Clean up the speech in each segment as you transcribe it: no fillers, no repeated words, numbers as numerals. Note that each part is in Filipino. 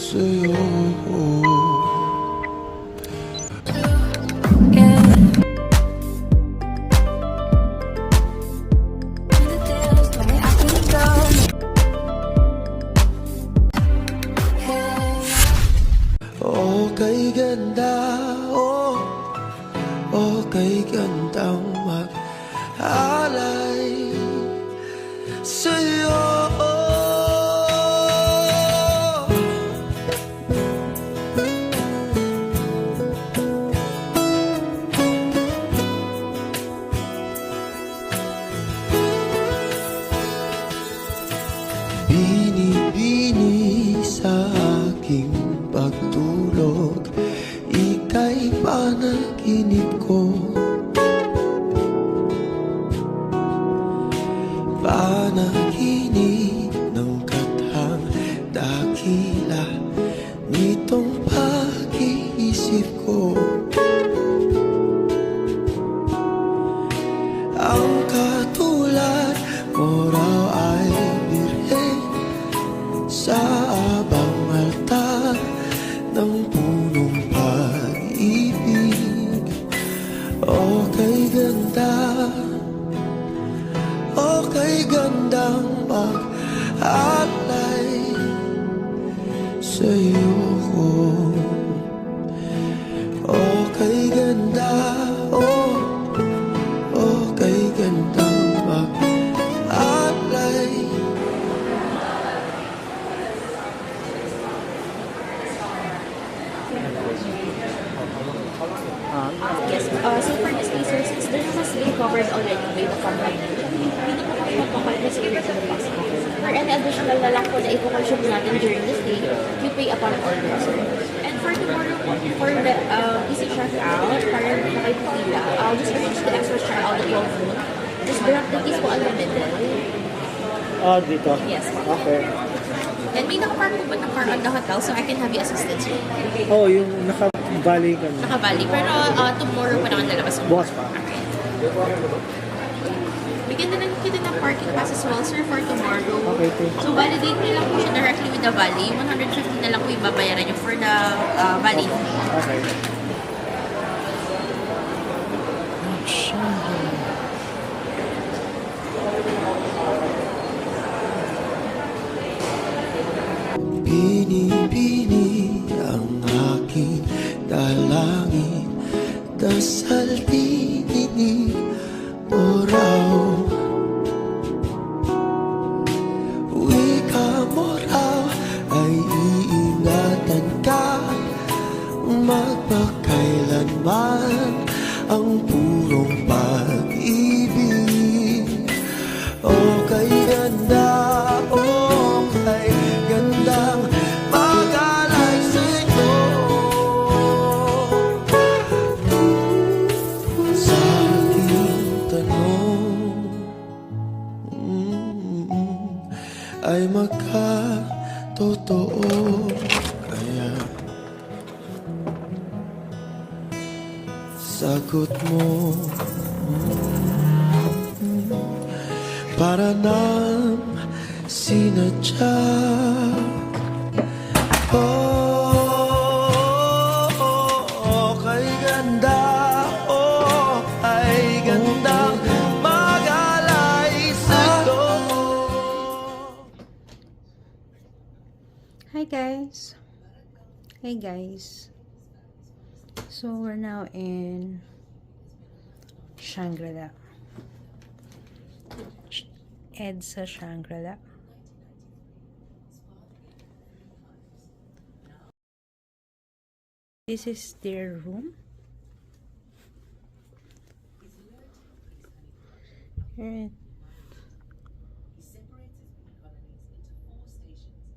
sa'yo. Okay ganda, okay gandang mag-alay sa'yo. Bini-bini sa aking pagtulog, ika'y panaginip ko. Panaginip ng kathang dakila nitong pag-iisip ko. Ang katulad mo raw ay birhen sa abang altar ng punong pag-ibig. Okay ganda, okay gandang mag-alay sa'yo ko. Okay ganda, okay gandang mag-alay. Yes, so for this case, sir, since this has been covered already by the company, hindi po kami magpapalit sa area ng box office. For any additional na lang po na ipo-consume natin during this day, you pay upon order, sir. And for tomorrow po, for the easy check-out, para nakipila, I'll just arrange the extra check-out at your room. Just grab the keys po unlimited. Oh, dito? Yes po. Okay. And may nakapark po ba ng car on the hotel so I can have you assisted, sir? Oh, yung nakabali ka na. Nakabali. Pero tomorrow pa naman lalabas mo. Bukas pa. Okay. Bigyan na lang kita ng parking pass as well, sir, for tomorrow. Okay, thank you. So, validate nyo lang po siya directly with the Valley. 150 na lang po ibabayaran nyo for the Valley. Okay. Bini-bini ang aking dalangin, dasal bininig mo raw. Wika mo raw ay iingatan ka, magpakailanman ang purong pag-ibig. Okay ganda, okay gandang mag-alay sa'yo. Sa aking tanong ay magkatotoo kaya? Sagot mo para nang sinadya. Okay ganda, okay gandang mag-alay sa'yo. Hi guys. Hey guys. So we're now in Shangri-la. Edsa Shangri-la. This is their room. Here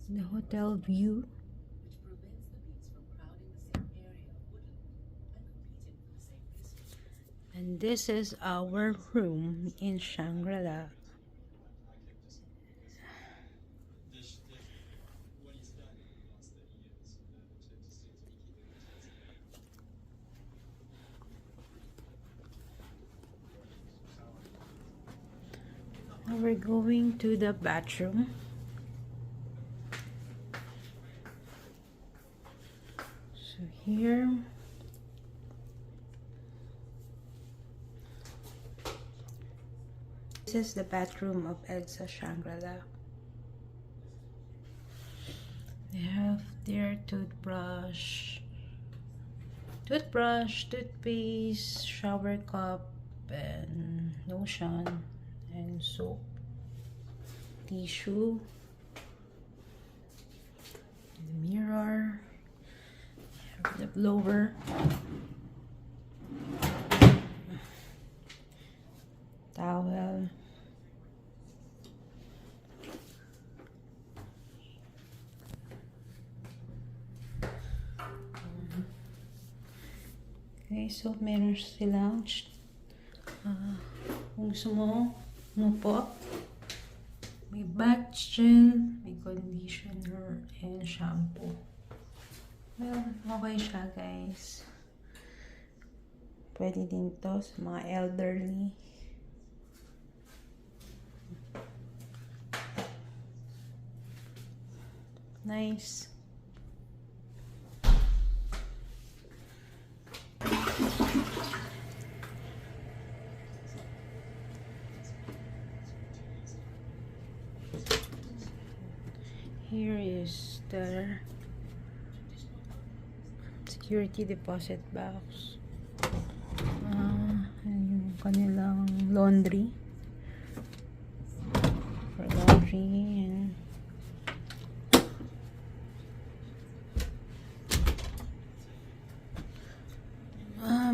the hotel view. And this is our room in Shangri-La. Now we're going to the bathroom. So here, this is the bathroom of Edsa Shangri-la. They have their toothbrush, toothpaste, shower cup, and lotion, and soap, tissue, the mirror, the blower, towel, okay, so meron silang kung gusto mo umupo, may bath gel, may conditioner, and shampoo. Well, okay siya, guys. Pwede din to sa mga elderly. Nice. Here is the security deposit box. Yung kanilang laundry. For laundry and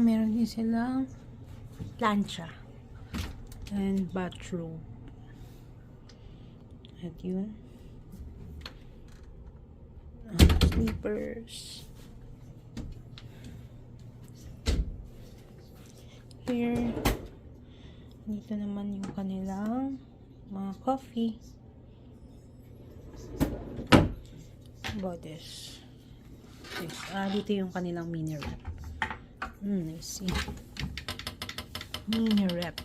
meron din silang plancha and bathrobe. At yun. Sleepers. Here, dito naman yung kanilang mga coffee. About this. Dito yung kanilang mini wrap. Let's see. Mini wrap.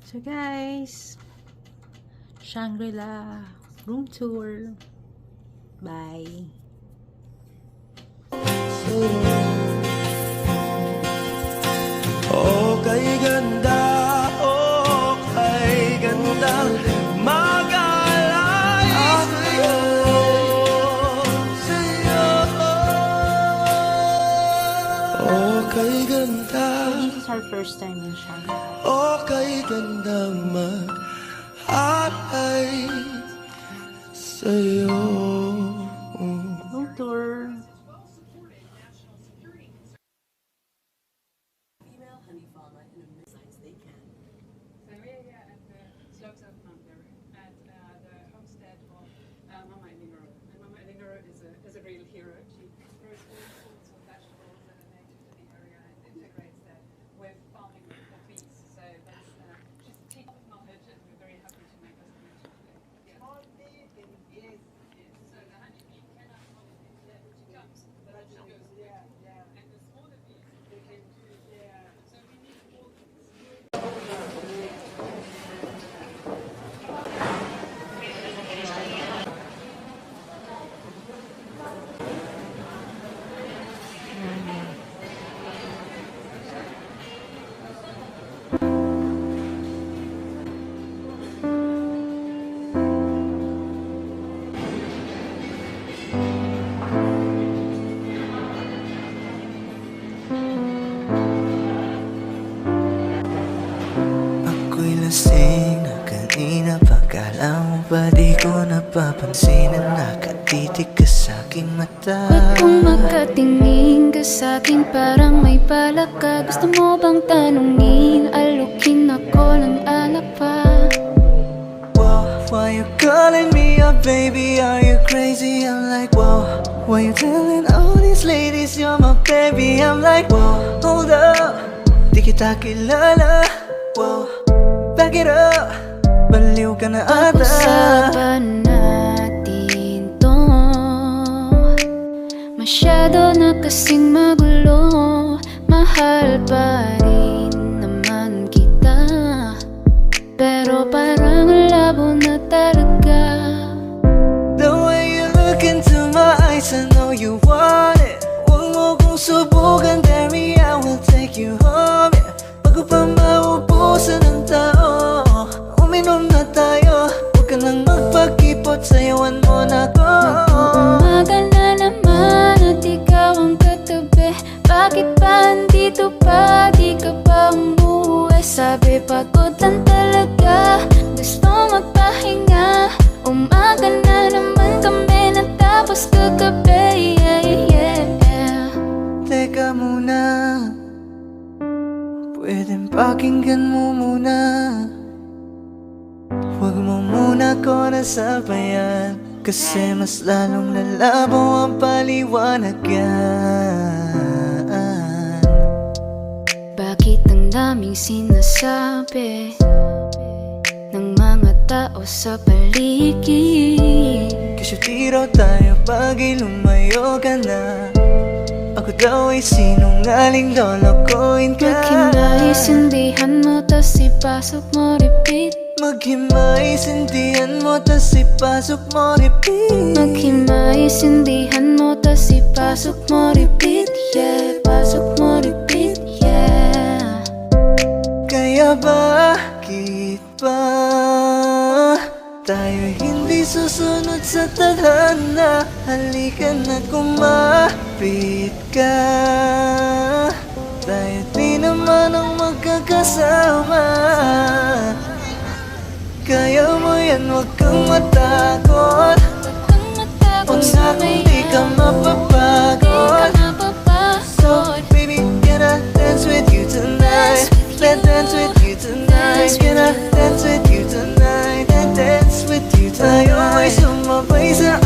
So guys, Shangri-La room tour. Bye. Oh, kay ganda, oh, kay ganda, mag-aalay sa'yo, sa'yo. Oh, kay ganda, This is our first time in Shangri-La. oh, kay ganda, mag-aalay sa'yo. Room tour. Slopes of Mount Meru at the homestead of Mama Elingaro. And Mama Elingaro is a real hero. She grows all sorts of vegetables that are native to the area and integrates that with farming of bees. So that's she's a teacher of knowledge, and we're very happy to make this connection today. Yes. Yes. So the honeybee cannot pollinate there, but she comes, but she goes quickly. And the smaller bees, they can do. So we need all these. Ako'y lasing na kanina, pagkala mo ba di ko napapansin na nakatitig ka sa'king mata? Ba't kung makatingin ka sa'kin parang may balak ka? Gusto mo bang tanungin, alukin ako ng alak pa? Whoa, why you calling me up, baby? Are you crazy? I'm like, whoa. Why you telling all these ladies you're my baby? I'm like, whoa, hold up, di kita kilala. Whoa, back it up, baliw ka na ata. Pag-usapan natin to, masyado na kasing magulo. Mahal pa rin naman kita. Pero parang ang labo na talaga. The way you look into my eyes, I know you want it. Huwag mo kong subukan, baby, I will take you home, yeah. Bago pa maubusan ng tao, uminom na tayo. Huwag ka nang magpakipot, sayawan mo na ko. Mag-uumaga na naman at ikaw ang katabi. Bakit ba andito pa? Di ka pa umuwi. Sabi pagod lang talaga, gusto magpahinga. Umaga na naman kami natapos kagabi, yeah, yeah. Teka muna, pwedeng pakinggan mo muna. Huwag mo muna ko nasabayan, kasi mas lalong lalabo ang paliwanagan. Bakit ang daming sinasabi ng mga tao sa paligid? Kasi di raw tayo pag'y lumayo ka na. Ako daw ay sinungaling, lolokohin ka. Maghimay, sindihan mo, tas ipasok mo, repeat. Maghimay, sindihan mo, tas ipasok mo, repeat. Maghimay, sindihan mo, tas ipasok mo, repeat. Yeah, pasok mo, repeat, yeah. Kaya bakit ba tayo hindi susunod sa tadhana? Halika na, kumapit ka. Tayo di naman ang magkakasama. Kaya mo yan, huwag kang matakot. Huwag na kung di ka mapapagod. So baby, can I dance with you tonight? Let's dance with you tonight. Can I dance with you tonight? And dance with you tonight. Tayo ay sumabay sa